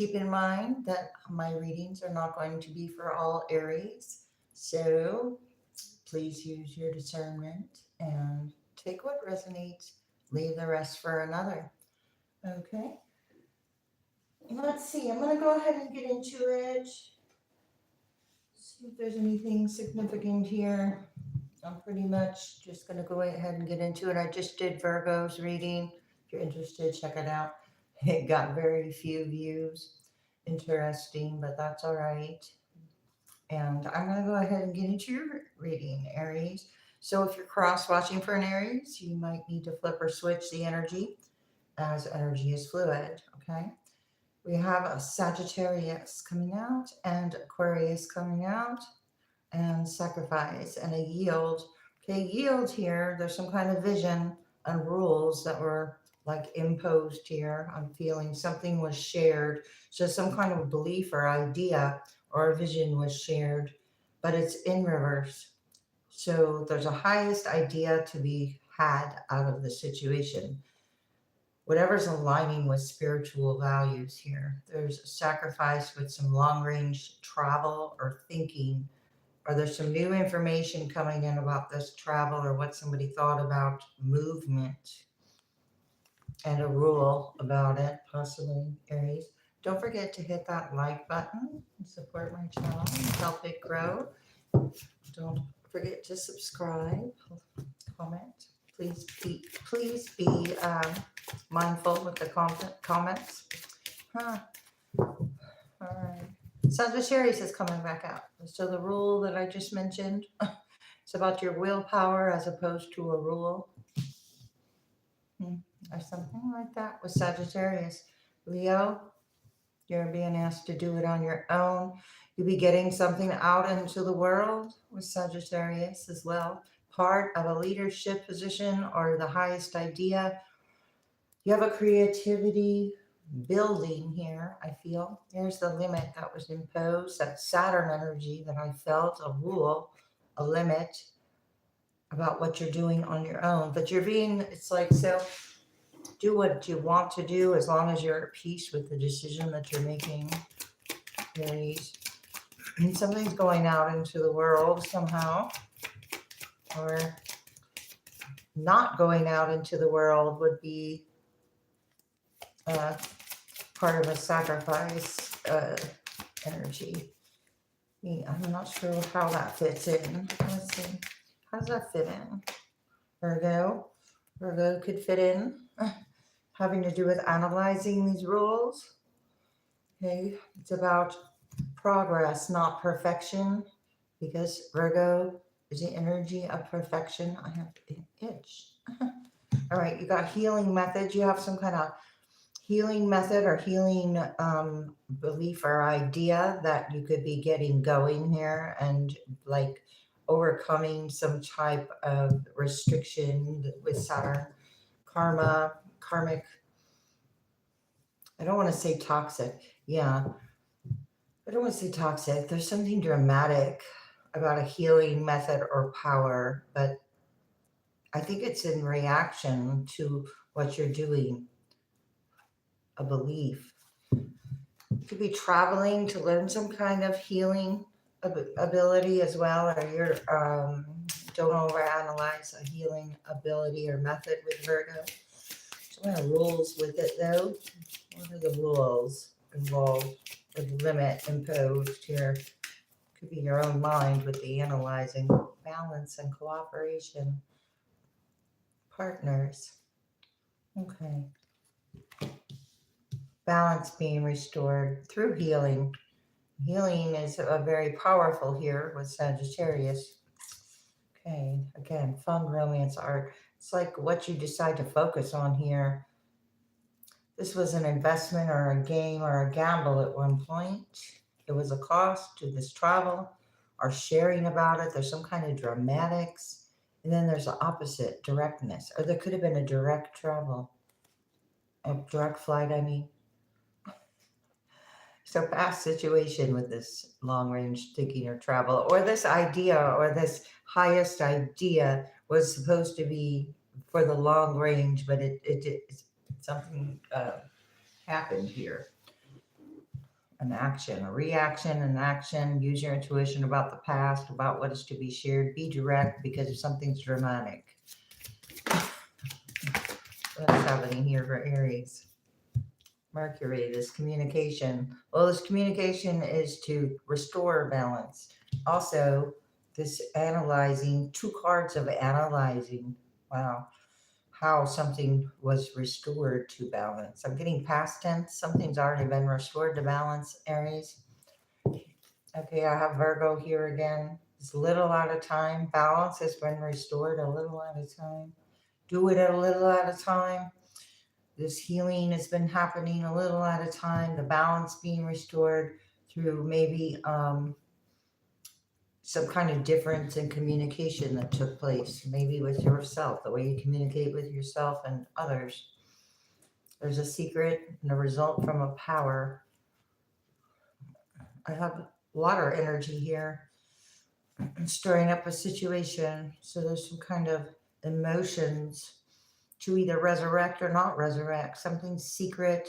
Keep in mind that my readings are not going to be for all Aries. So please use your discernment and take what resonates, leave the rest for another. Okay, let's see. I'm going to go ahead and get into it. See if there's anything significant here. I'm pretty much just going to go ahead and get into it. I just did Virgo's reading. If you're interested, check it out. It got very few views. Interesting, but that's all right. And I'm going to go ahead and get into your reading, Aries. So if you're cross watching for an Aries, you might need to flip or switch the energy, as energy is fluid. Okay. We have a Sagittarius coming out and Aquarius coming out and sacrifice and a yield. Okay, yield here. There's some kind of vision and rules that were like imposed here. I'm feeling something was shared. So some kind of belief or idea or vision was shared, but it's in reverse. So there's a highest idea to be had out of the situation. Whatever's aligning with spiritual values here. There's a sacrifice with some long range travel or thinking, or there's some new information coming in about this travel or what somebody thought about movement and a rule about it, possibly, Aries. Don't forget to hit that like button and support my channel and help it grow. Don't forget to subscribe, comment. Please be mindful with the comments. Huh. All right. Sagittarius is coming back out. So the rule that I just mentioned, it's about your willpower as opposed to a rule. Or something like that with Sagittarius. Leo, you're being asked to do it on your own. You'll be getting something out into the world with Sagittarius as well. Part of a leadership position or the highest idea. You have a creativity building here, I feel. Here's the limit that was imposed, that Saturn energy that I felt, a rule, a limit about what you're doing on your own. But you're being, it's like, so do what you want to do as long as you're at peace with the decision that you're making, Aries. And something's going out into the world somehow, or not going out into the world would be part of a sacrifice energy. I'm not sure how that fits in. Let's see. How does that fit in? Virgo could fit in. Having to do with analyzing these rules. Okay, it's about progress, not perfection, because Virgo is the energy of perfection. I have an itch. All right, you got healing methods. You have some kind of healing method or healing belief or idea that you could be getting going here and like overcoming some type of restriction with Saturn, karmic. I don't want to say toxic. Yeah, I don't want to say toxic. There's something dramatic about a healing method or power, but I think it's in reaction to what you're doing, a belief. You could be traveling to learn some kind of healing ability as well, or you're don't overanalyze a healing ability or method with Virgo. So what are rules with it though? What are the rules involved? The limit imposed here could be your own mind with the analyzing, balance and cooperation, partners. Okay. Balance being restored through healing. Healing is very powerful here with Sagittarius. Okay, again, fun, romance, art. It's like what you decide to focus on here. This was an investment or a game or a gamble at one point. It was a cost to this travel or sharing about it. There's some kind of dramatics. And then there's the opposite, directness. Or there could have been a direct travel. A direct flight, I mean. So past situation with this long range thinking or travel, or this idea or this highest idea was supposed to be for the long range, but it something happened here. an action, a reaction, an action. Use your intuition about the past, about what is to be shared. Be direct because if something's dramatic. What's happening here for Aries? Mercury, this communication. Well, this communication is to restore balance. Also, this analyzing, two cards of analyzing. Wow. How something was restored to balance. I'm getting past tense. Something's already been restored to balance, Aries. Okay, I have Virgo here again. It's a little at a time. Balance has been restored a little at a time. Do it a little at a time. This healing has been happening a little at a time. The balance being restored through maybe some kind of difference in communication that took place, maybe with yourself, the way you communicate with yourself and others. There's a secret and a result from a power. I have water energy here, stirring up a situation. So there's some kind of emotions to either resurrect or not resurrect. Something secret.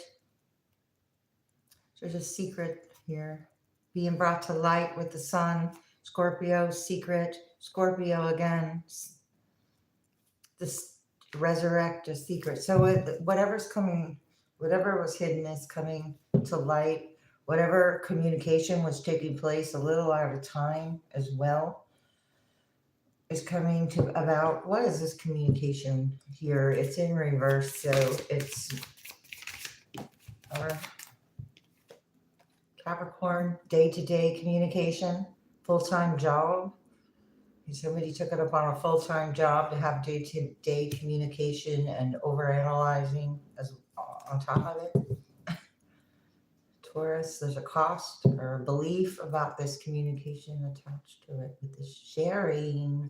There's a secret here. Being brought to light with the sun. Scorpio, secret. Scorpio again. This resurrect a secret. So whatever's coming, whatever was hidden is coming to light. Whatever communication was taking place a little at a time as well is coming to about. What is this communication here? It's in reverse, so it's Capricorn, day-to-day communication, full-time job. Somebody took it up on a full-time job to have day-to-day communication and overanalyzing as on top of it. Taurus, there's a cost or a belief about this communication attached to it with this sharing.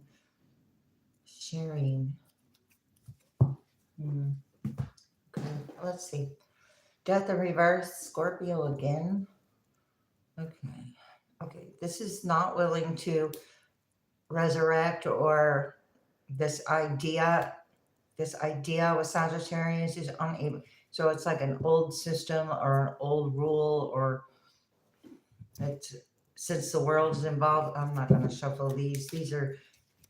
Okay, let's see. Death in reverse, Scorpio again. Okay, this is not willing to resurrect, or this idea with Sagittarius is unable. So it's like an old system or an old rule, or it's, since the world is involved. I'm not going to shuffle these. These are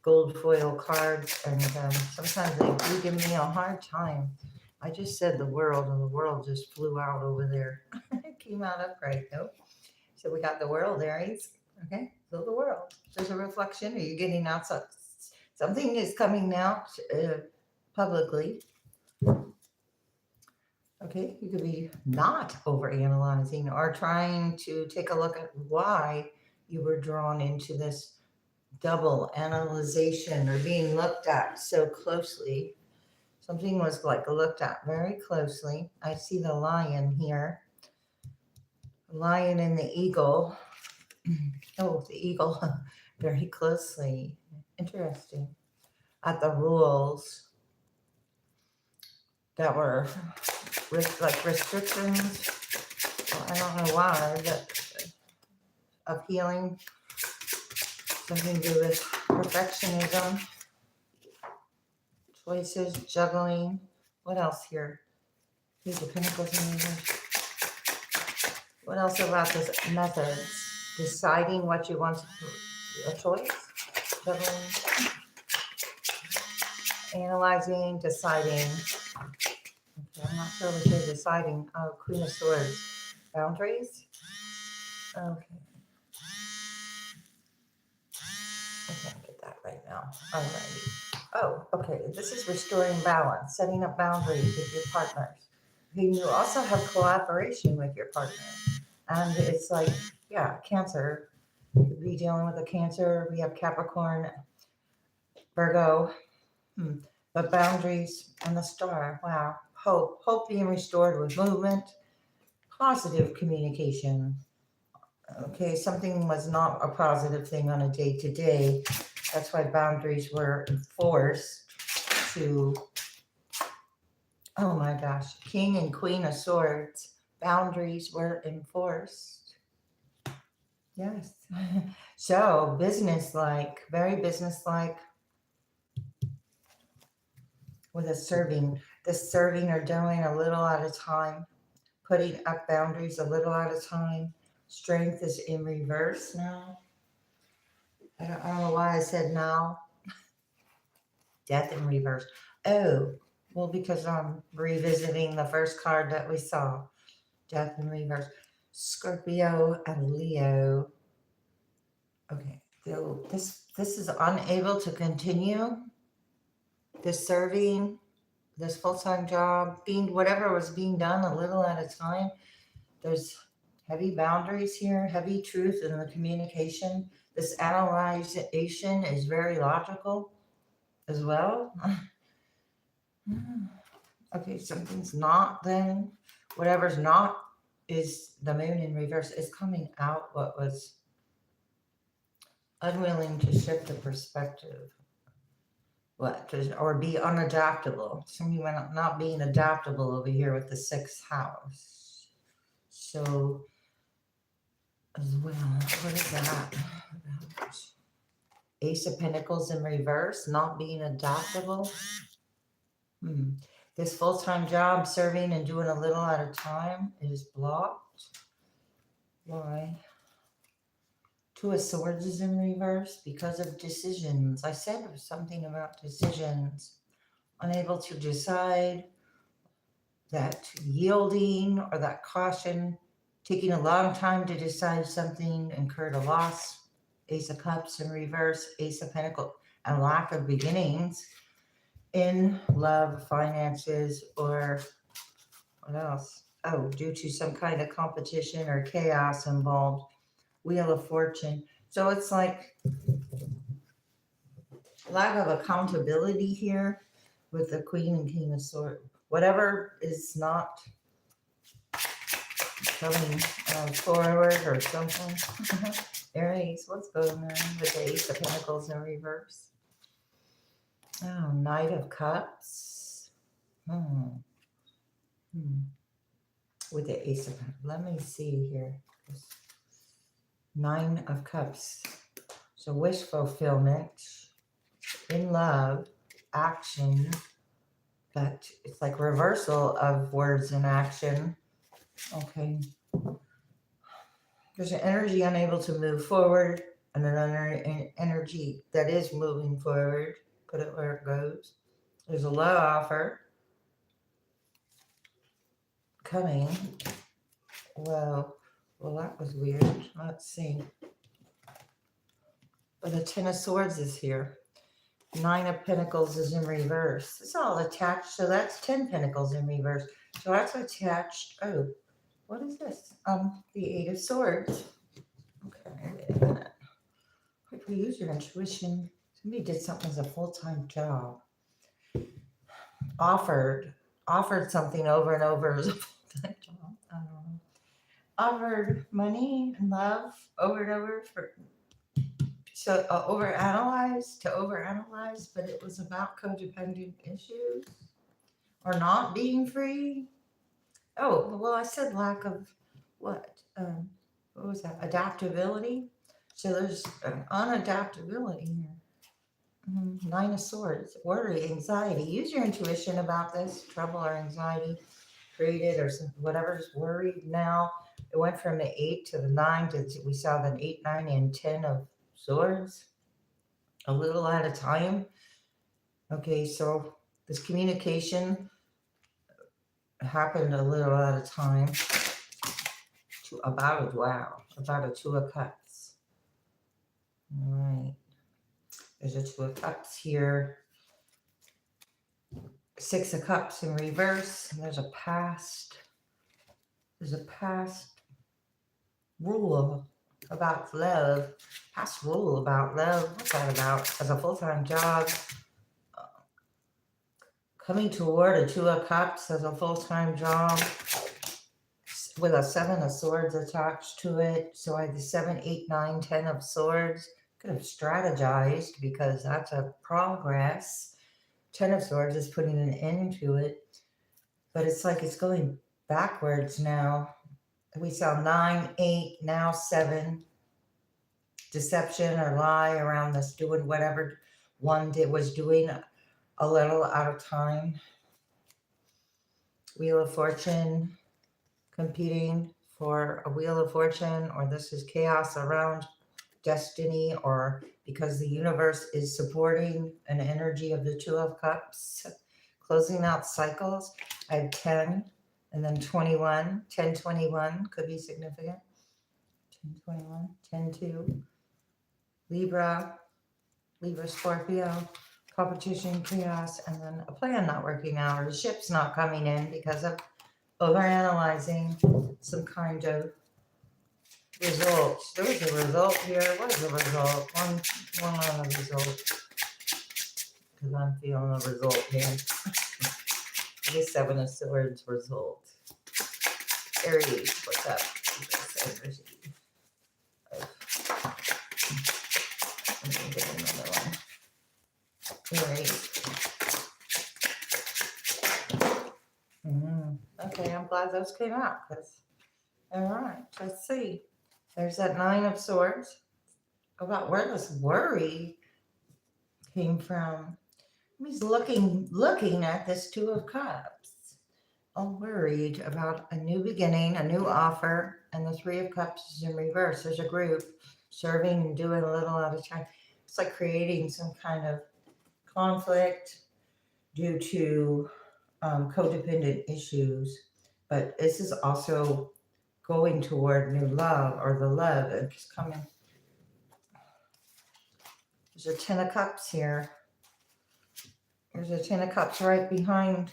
gold foil cards, and sometimes they do give me a hard time. I just said the world, and the world just flew out over there. It came out upright, though. So we got the world, Aries. Okay, so the world. There's a reflection. Are you getting out? Something is coming out publicly. Okay, you could be not overanalyzing or trying to take a look at why you were drawn into this double analyzation or being looked at so closely. Something was like looked at very closely. I see the lion here. The lion and the eagle. Oh, the eagle very closely. Interesting. At the rules that were like restrictions. Well, I don't know why, but of healing. Something to do with perfectionism. Choices, juggling. What else here? These are Pentacles in reverse. What else about this methods? Deciding what you want, a choice, juggling, analyzing, deciding. Okay, I'm not sure what you're deciding. Oh, Queen of Swords. Boundaries? Okay. I can't get that right now. Alrighty. Oh, okay. This is restoring balance, setting up boundaries with your partners. You also have collaboration with your partner. And it's like, yeah, Cancer. You could be dealing with a Cancer. We have Capricorn, Virgo. But boundaries and the star. Wow. Hope being restored with movement. Positive communication. Okay, something was not a positive thing on a day-to-day. That's why boundaries were enforced to, oh my gosh, King and Queen of Swords. Boundaries were enforced. Yes. So business-like, very business-like with a serving. The serving or doing a little at a time, putting up boundaries a little at a time. Strength is in reverse now. I don't know why I said now. Death in reverse. Oh, well, because I'm revisiting the first card that we saw. Death in reverse. Scorpio and Leo. Okay. This is unable to continue. This serving, this full-time job, being whatever was being done a little at a time. There's heavy boundaries here, heavy truth in the communication. This analyzation is very logical as well. Okay, something's not then. Whatever's not is the moon in reverse is coming out what was unwilling to shift the perspective. Or be unadaptable. Something not being adaptable over here with the 6th house. So, as well, what is that? Ace of Pentacles in reverse, not being adaptable. This full-time job, serving and doing a little at a time, is blocked. Why? 2 of Swords is in reverse because of decisions. I said something about decisions. Unable to decide, that yielding or that caution, taking a long time to decide something, incurred a loss. Ace of Cups in reverse, Ace of Pentacles, and lack of beginnings in love, finances, or what else? Oh, due to some kind of competition or chaos involved. Wheel of Fortune. So it's like lack of accountability here with the Queen and King of Swords. Whatever is not coming forward or something. Aries, what's going on with the Ace of Pentacles in reverse? Oh, Knight of Cups. With the Ace of Pentacles. Let me see here. 9 of Cups. So wish fulfillment, in love, action, but it's like reversal of words in action. Okay. There's an energy unable to move forward and another energy that is moving forward. Put it where it goes. There's a love offer coming. Well, that was weird. Let's see. But the 10 of Swords is here. 9 of Pentacles is in reverse. It's all attached, so that's 10 Pentacles in reverse. So that's attached. Oh, what is this? The 8 of Swords. Okay, wait a minute. Quickly use your intuition. Somebody did something as a full-time job. Offered something over and over as a full-time job. I don't know. Offered money and love over and over for overanalyze, but it was about codependent issues or not being free. Oh, well, I said lack of what? What was that? Adaptability. So there's unadaptability here. 9 of Swords, worry, anxiety. Use your intuition about this, trouble or anxiety created or whatever's worried now. It went from the 8 to the 9 we saw the 8, 9, and 10 of Swords a little at a time. Okay, so this communication happened a little at a time. About a 2 of Cups. All right. There's a 2 of Cups here. 6 of Cups in reverse. And there's a past rule about love. Past rule about love. What's that about? As a full-time job. Coming toward a 2 of Cups as a full-time job. With a 7 of Swords attached to it. So I had the 7, 8, 9, 10 of Swords. Could have strategized because that's a progress. 10 of Swords is putting an end to it. But it's like it's going backwards now. We saw 9, 8, now 7. Deception or lie around this, doing whatever one was doing a little out of time. Wheel of Fortune, competing for a Wheel of Fortune, or this is chaos around destiny, or because the universe is supporting an energy of the Two of Cups, closing out cycles. I have 10 and then 21. 10, 21 could be significant. 10, 21, 10, 2. Libra, Scorpio, competition, chaos, and then a plan not working out, or the ship's not coming in because of overanalyzing some kind of results. There was a result here. What is the result? One on the result. Because I'm feeling the result here. The Seven of Swords result. Aries, what's up? Energy. Let me get another one. Aries. Okay, I'm glad those came out. All right, let's see. There's that Nine of Swords. About where this worry came from. He's looking at this Two of Cups, all worried about a new beginning, a new offer, and the Three of Cups is in reverse. There's a group serving and doing a little at a time. It's like creating some kind of conflict due to codependent issues, but this is also going toward new love, or the love that's coming. There's a Ten of Cups here. There's a Ten of Cups right behind.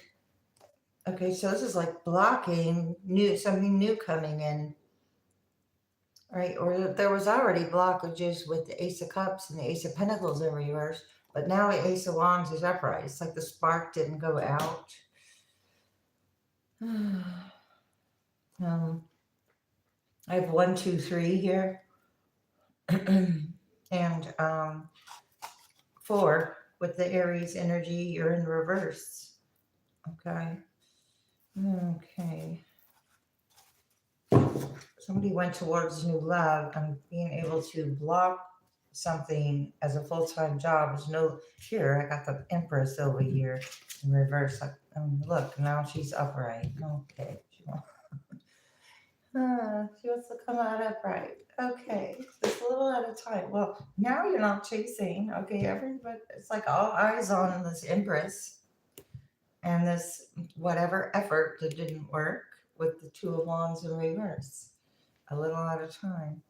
Okay, so this is like blocking something new coming in. All right, or there was already blockages with the Ace of Cups and the Ace of Pentacles in reverse, but now the Ace of Wands is upright. It's like the spark didn't go out. I have 1, 2, 3 here. And 4 with the Aries energy, you're in reverse. Okay. Somebody went towards new love, and being able to block something as a full-time job is no. Here, I got the Empress over here in reverse. Look, now she's upright. Okay. She wants to come out upright. Okay, just a little at a time. Well, now you're not chasing. Okay, everybody, it's like all eyes on this Empress and this whatever effort that didn't work with the Two of Wands in reverse. A little at a time.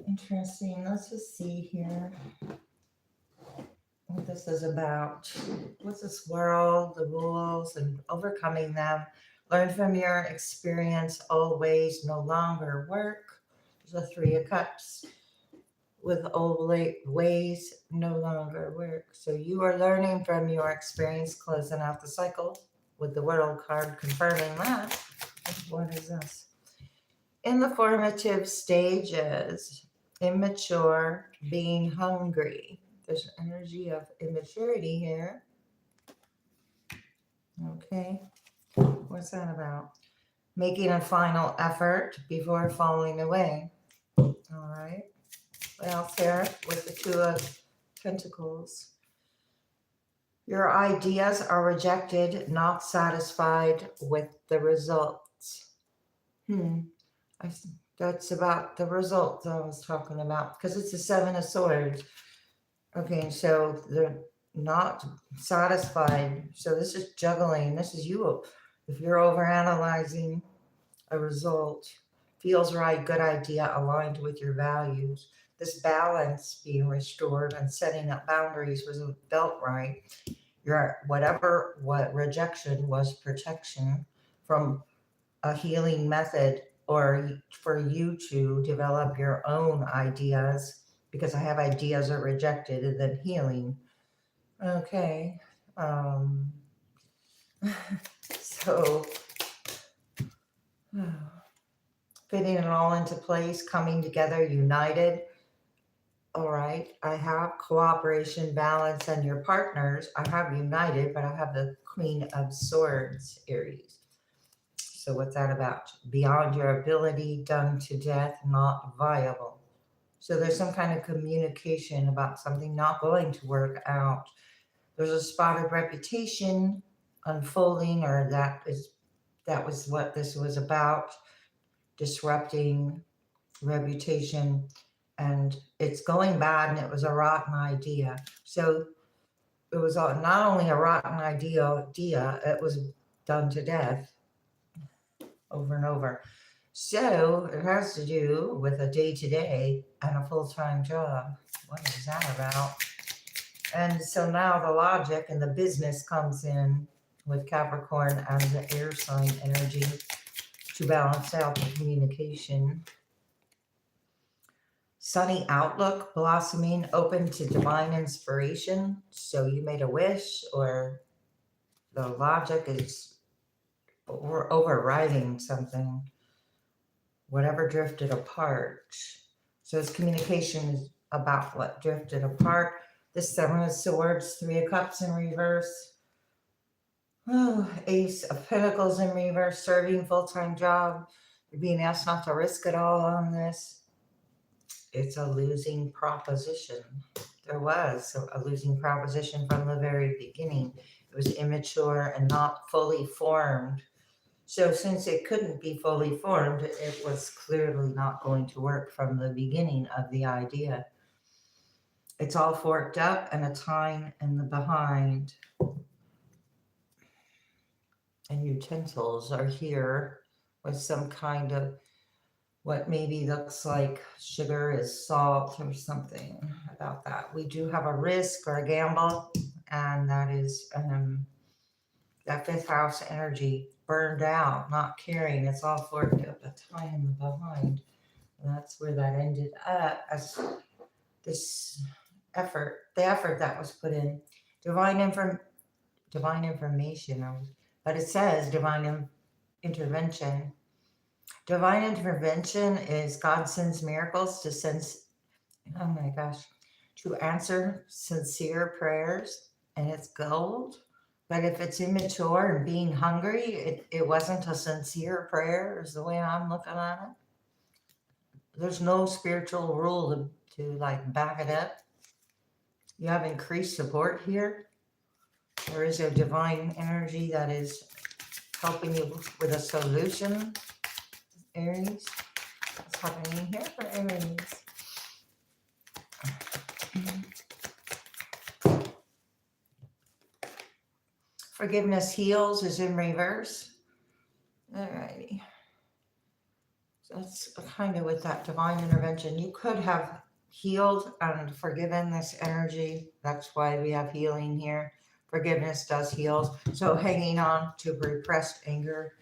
Interesting. Let's just see here what this is about. What's this world, the rules, and overcoming them. Learn from your experience. Old ways no longer work. There's a Three of Cups. With old ways no longer work. So you are learning from your experience, closing out the cycle with the World card confirming that. What is this? In the formative stages, immature, being hungry. There's an energy of immaturity here. Okay. What's that about? Making a final effort before falling away. All right. What else here with the Two of Pentacles? Your ideas are rejected, not satisfied with the results. That's about the results I was talking about, because it's the Seven of Swords. Okay, so they're not satisfied. So this is juggling. This is you. If you're overanalyzing a result, feels right, good idea, aligned with your values. This balance being restored and setting up boundaries was felt right. What rejection was protection from a healing method, or for you to develop your own ideas, because I have ideas are rejected and then healing. Okay. So fitting it all into place, coming together, united. All right. I have cooperation, balance, and your partners. I have united, but I have the Queen of Swords, Aries. So what's that about? Beyond your ability, done to death, not viable. So there's some kind of communication about something not going to work out. There's a spotted reputation unfolding, or That was what this was about, disrupting reputation. And it's going bad, and it was a rotten idea. So it was not only a rotten idea, it was done to death over and over. So it has to do with a day-to-day and a full-time job. What is that about? And so now the logic and the business comes in with Capricorn and the air sign energy to balance out the communication. Sunny outlook, blossoming, open to divine inspiration. So you made a wish, or the logic is overriding something, whatever drifted apart. So this communication is about what drifted apart. The Seven of Swords, Three of Cups in reverse. Oh, Ace of Pentacles in reverse, serving full-time job. You're being asked not to risk it all on this. It's a losing proposition. There was a losing proposition from the very beginning. It was immature and not fully formed. So since it couldn't be fully formed, it was clearly not going to work from the beginning of the idea. It's all forked up and a time in the behind. And utensils are here with some kind of what maybe looks like sugar is salt or something about that. We do have a risk or a gamble, and that is that fifth house energy, burned out, not caring. It's all forked up, a tie in the behind. And that's where that ended up, as this effort, the effort that was put in. Divine information, but it says divine intervention. Divine intervention is God sends miracles to oh my gosh, to answer sincere prayers, and it's gold. But if it's immature and being hungry, it wasn't a sincere prayer, is the way I'm looking at it. There's no spiritual rule to like back it up. You have increased support here. There is a divine energy that is helping you with a solution, Aries. What's happening here for Aries? Forgiveness heals is in reverse. Alrighty. So that's kind of with that divine intervention. You could have healed and forgiven this energy. That's why we have healing here. Forgiveness does heal. So hanging on to repressed anger.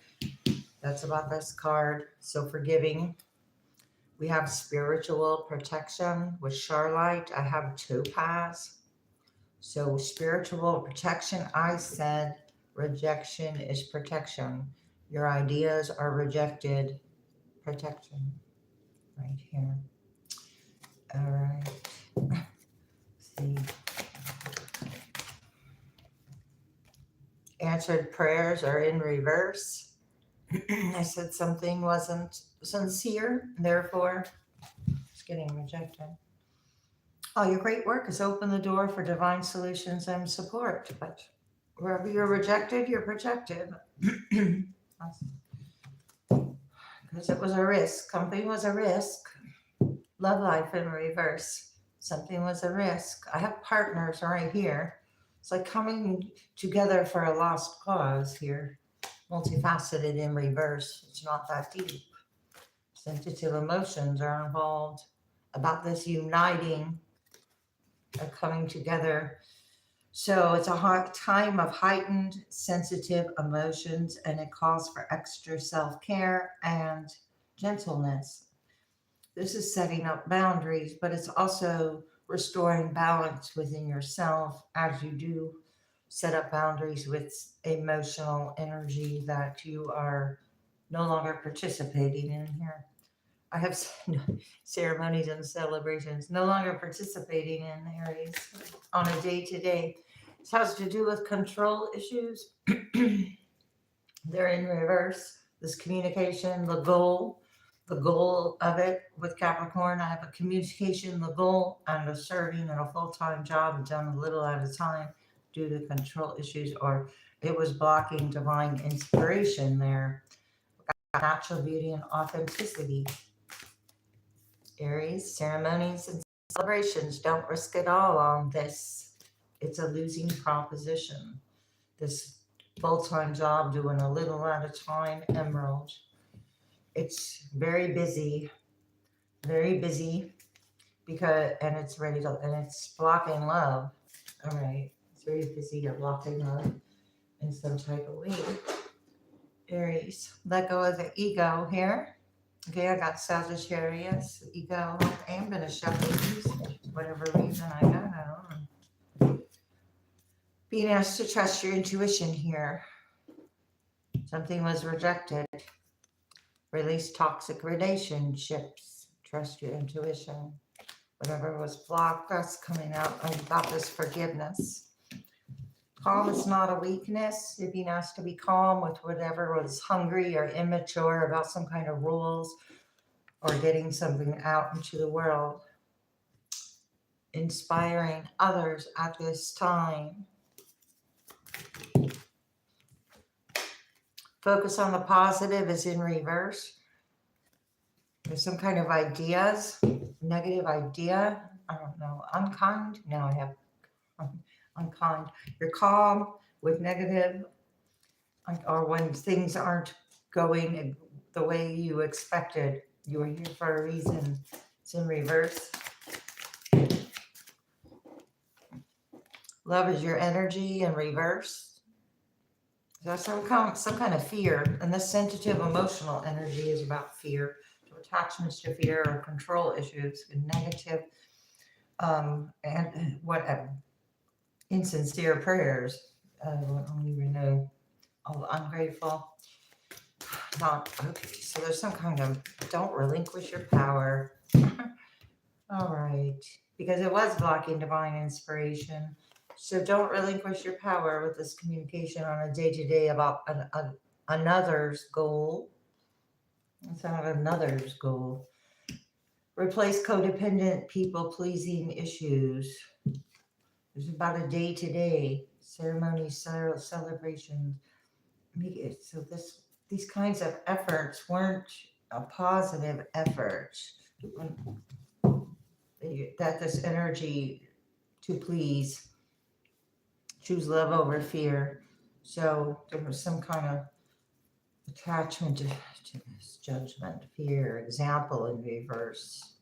That's about this card. So forgiving. We have spiritual protection with Charlotte. I have Topaz. So spiritual protection, I said rejection is protection. Your ideas are rejected. Protection. Right here. All right. See. Answered prayers are in reverse. I said something wasn't sincere, therefore it's getting rejected. Oh, your great work has opened the door for divine solutions and support, but wherever you're rejected, you're protected. Because it was a risk. Something was a risk. Love life in reverse. Something was a risk. I have partners right here. It's like coming together for a lost cause here. Multifaceted in reverse. It's not that deep. Sensitive emotions are involved about this uniting and coming together. So it's a time of heightened sensitive emotions, and it calls for extra self-care and gentleness. This is setting up boundaries, but it's also restoring balance within yourself as you do set up boundaries with emotional energy that you are no longer participating in here. I have ceremonies and celebrations, no longer participating in Aries on a day-to-day. This has to do with control issues. They're in reverse. This communication, the goal of it with Capricorn, I have a communication, the goal, and a serving in a full-time job done a little at a time due to control issues or It was blocking divine inspiration there. Natural beauty and authenticity. Aries, ceremonies and celebrations. Don't risk it all on this. It's a losing proposition. This full-time job doing a little at a time, Emerald. It's very busy because, and it's ready to, and it's blocking love. All right. It's very busy of blocking love in some type of way. Aries, let go of the ego here. Okay, I got Sagittarius, ego. I am going to shuffle these for whatever reason I got on. Being asked to trust your intuition here. Something was rejected. Release toxic relationships. Trust your intuition. Whatever was blocked, that's coming out. I got this forgiveness. Calm is not a weakness. You're being asked to be calm with whatever was hungry or immature about some kind of rules or getting something out into the world. Inspiring others at this time. Focus on the positive is in reverse. There's some kind of ideas, negative idea. I don't know. Unkind. Now I have unkind. You're calm with negative, or when things aren't going the way you expected. You were here for a reason. It's in reverse. Love is your energy in reverse. There's some kind of fear, and this sensitive emotional energy is about fear. So attachments to fear or control issues and negative, and what insincere prayers. I don't even know. Oh, ungrateful. Not okay. So there's some kind of don't relinquish your power. All right, because it was blocking divine inspiration. So don't relinquish your power with this communication on a day-to-day about another's goal. It's not another's goal. Replace codependent people-pleasing issues. It's about a day-to-day ceremony, celebrations. So these kinds of efforts weren't a positive effort. That this energy to please, choose love over fear. So there was some kind of attachment to this judgment, fear, example in reverse.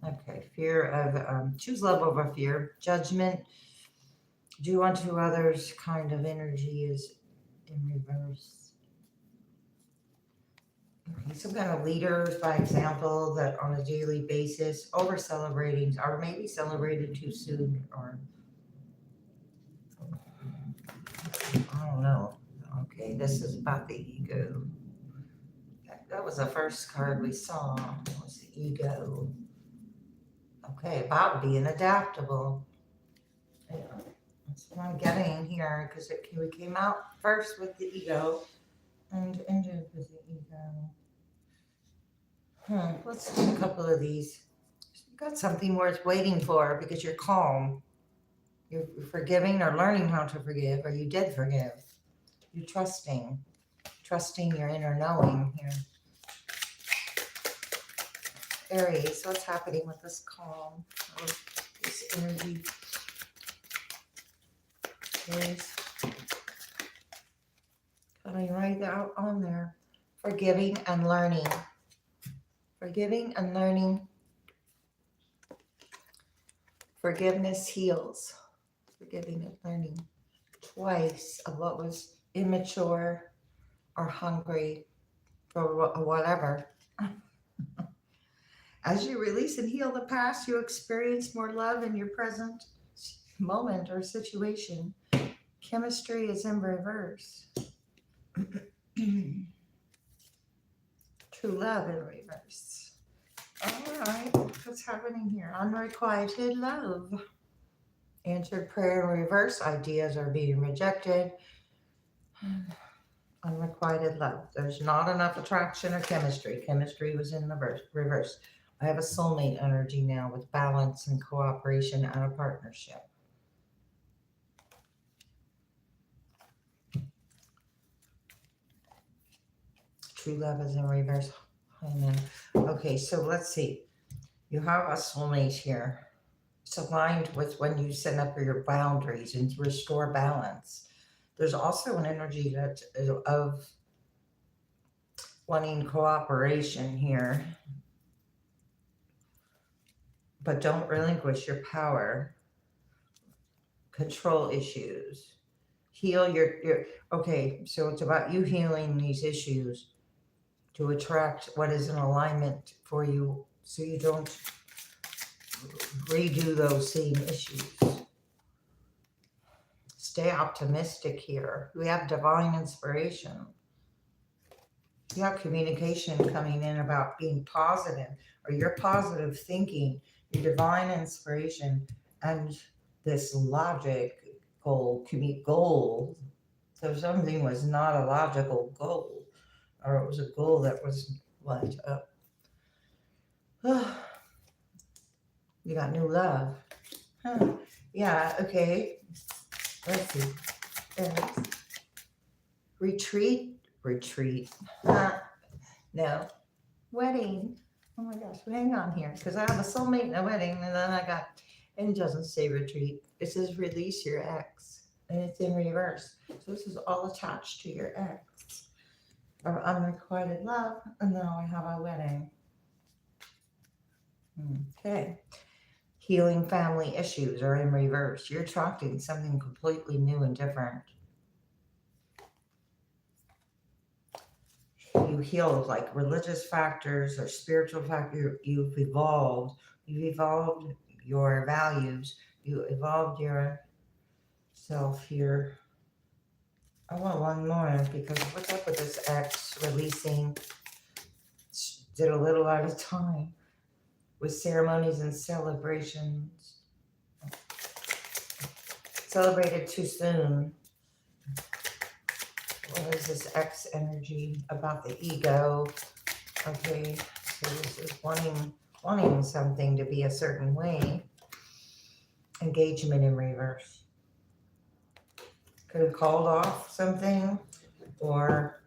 Okay, fear of, choose love over fear, judgment, do unto others kind of energy is in reverse. Okay, some kind of leaders by example that on a daily basis, over celebrating or maybe celebrated too soon, or I don't know. Okay, this is about the ego. That was the first card we saw, was the ego. Okay, about being adaptable. Yeah, that's what I'm getting here, because we came out first with the ego and ended with the ego. Let's do a couple of these. You've got something worth waiting for because you're calm. You're forgiving or learning how to forgive, or you did forgive. You're trusting your inner knowing here. Aries, what's happening with this calm, or this energy? Aries, coming right out on there. Forgiving and learning. Forgiving and learning. Forgiveness heals. Forgiving and learning. Twice of what was immature or hungry for whatever. As you release and heal the past, you experience more love in your present moment or situation. Chemistry is in reverse. True love in reverse. All right, what's happening here? Unrequited love. Answered prayer in reverse. Ideas are being rejected. Unrequited love. There's not enough attraction or chemistry. Chemistry was in the reverse. I have a soulmate energy now with balance and cooperation and a partnership. true love is in reverse. And then, okay, so let's see. You have a soulmate here. It's aligned with when you set up your boundaries and restore balance. There's also an energy that of wanting cooperation here, but don't relinquish your power. Control issues. Heal your okay, so it's about you healing these issues to attract what is in alignment for you so you don't redo those same issues. Stay optimistic here. We have divine inspiration. You have communication coming in about being positive or your positive thinking, your divine inspiration, and this logical goal. So something was not a logical goal, or it was a goal that was what? You got new love. Huh. Yeah, okay. Let's see. Retreat. No. Wedding. Oh my gosh, hang on here. Because I have a soulmate and a wedding, and then and it doesn't say retreat. It says release your ex. And it's in reverse. So this is all attached to your ex. Or unrequited love. And now I have a wedding. Okay. Healing family issues are in reverse. You're attracting something completely new and different. You heal like religious factors or spiritual factors. You've evolved your values. You evolved yourself here. I want one more because what's up with this ex releasing? Did a little at a time with ceremonies and celebrations. Celebrated too soon. What is this X energy about the ego? Okay, so this is wanting something to be a certain way. Engagement in reverse. Could have called off something, or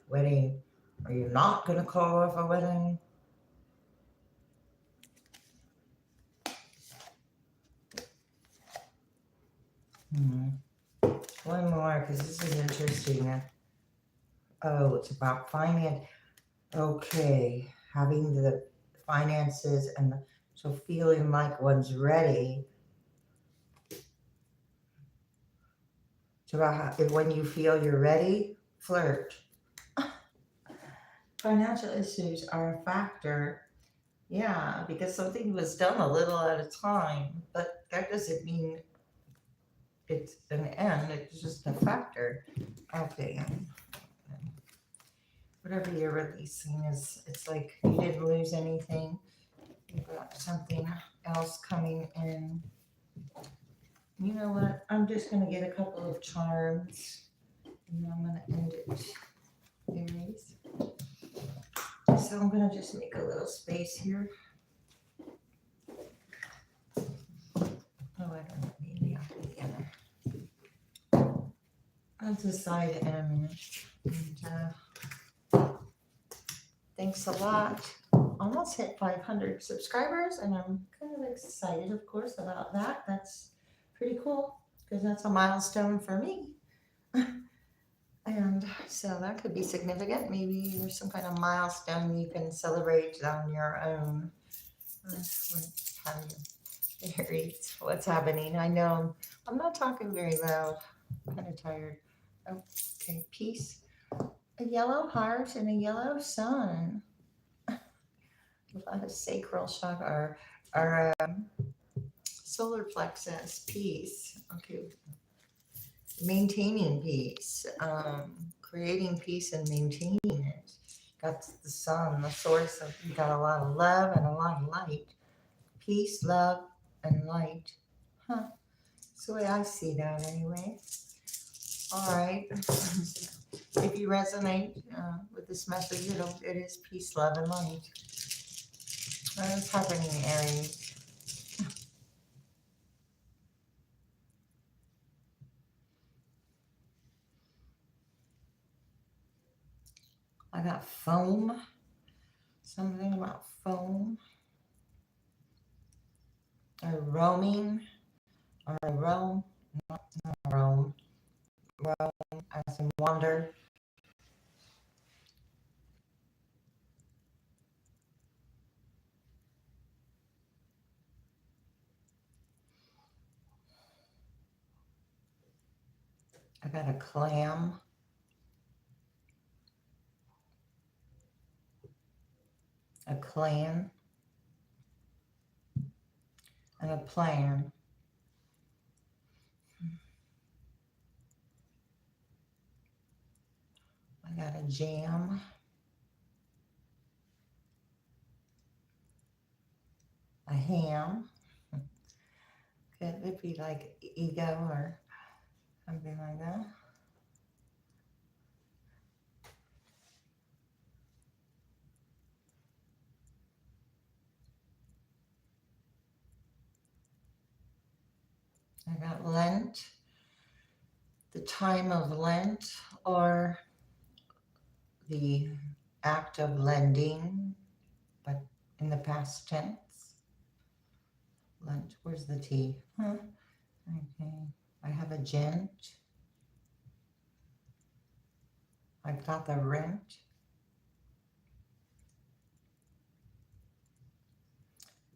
wedding. Are you not going to call off a wedding? One more, because this is interesting. Oh, it's about finance. Okay, having the finances and so feeling like one's ready. So when you feel you're ready, flirt. Financial issues are a factor. Yeah, because something was done a little at a time, but that doesn't mean it's an end. It's just a factor. Okay. Whatever you're releasing it's like you didn't lose anything. You got something else coming in. You know what? I'm just going to get a couple of charms and then I'm going to end it. Aries. So I'm going to just make a little space here. Oh, I don't need the other. I'll decide and thanks a lot. Almost hit 500 subscribers and I'm kind of excited, of course, about that. That's pretty cool because that's a milestone for me. And so that could be significant. Maybe there's some kind of milestone you can celebrate on your own. Aries, what's happening? I know I'm not talking very loud. I'm kind of tired. Okay, peace. A yellow heart and a yellow sun. A lot of sacral chakra, our solar plexus, peace. Okay, maintaining peace, creating peace and maintaining it. Got the sun, the source of, you got a lot of love and a lot of light. Peace, love, and light. That's the way I see that anyway. All right. If you resonate with this message, it is peace, love, and light. What is happening, Aries? I got foam. Something about foam. Or roaming. Or roam. Not roam. Roam as in wander. I got a clam. A clan. And a plan. I got a jam. A ham. Could it be like ego or something like that? I got Lent, the time of Lent, or the act of lending, but in the past tense. Lent, where's the T? Huh? Okay, I have a gent. I got the rent.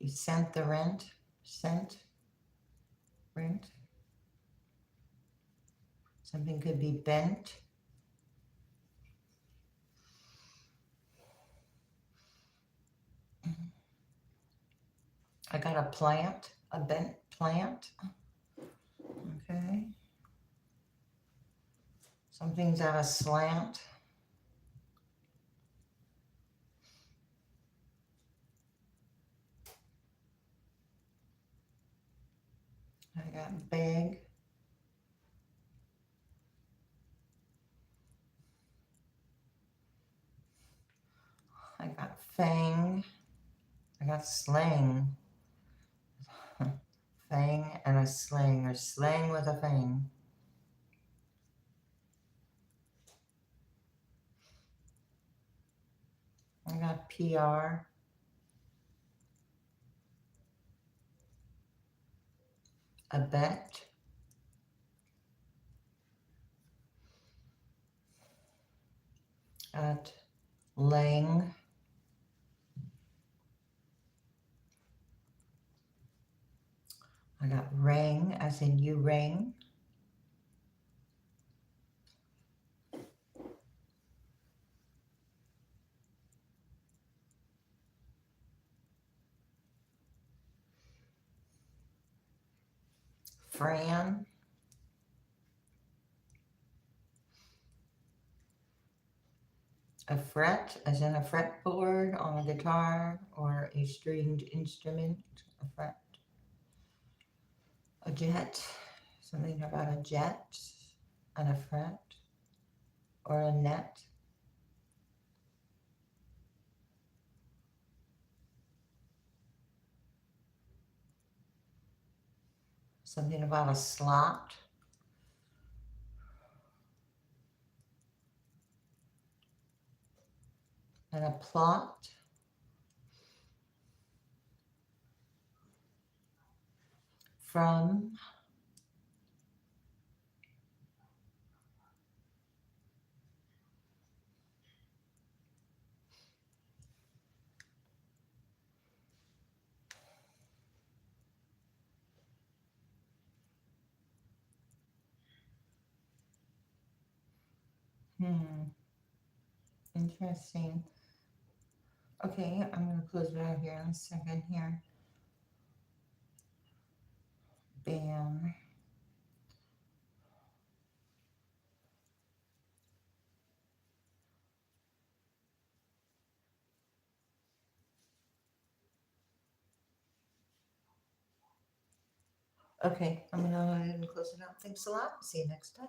You sent the rent. Sent. Rent. Something could be bent. I got a plant. A bent plant. Okay. Something's at a slant. I got bag. I got fang. I got slang. Fang and a slang, or slang with a fang. I got PR. A bet. At lang. I got rang, as in you rang. Fran. A fret, as in a fretboard on a guitar or a stringed instrument. A fret. A jet. Something about a jet and a fret. Or a net. Something about a slot. And a plot. From. Interesting. Okay, I'm going to close it out here in a second here. Bam. Okay, I'm going to go ahead and close it out. Thanks a lot. See you next time.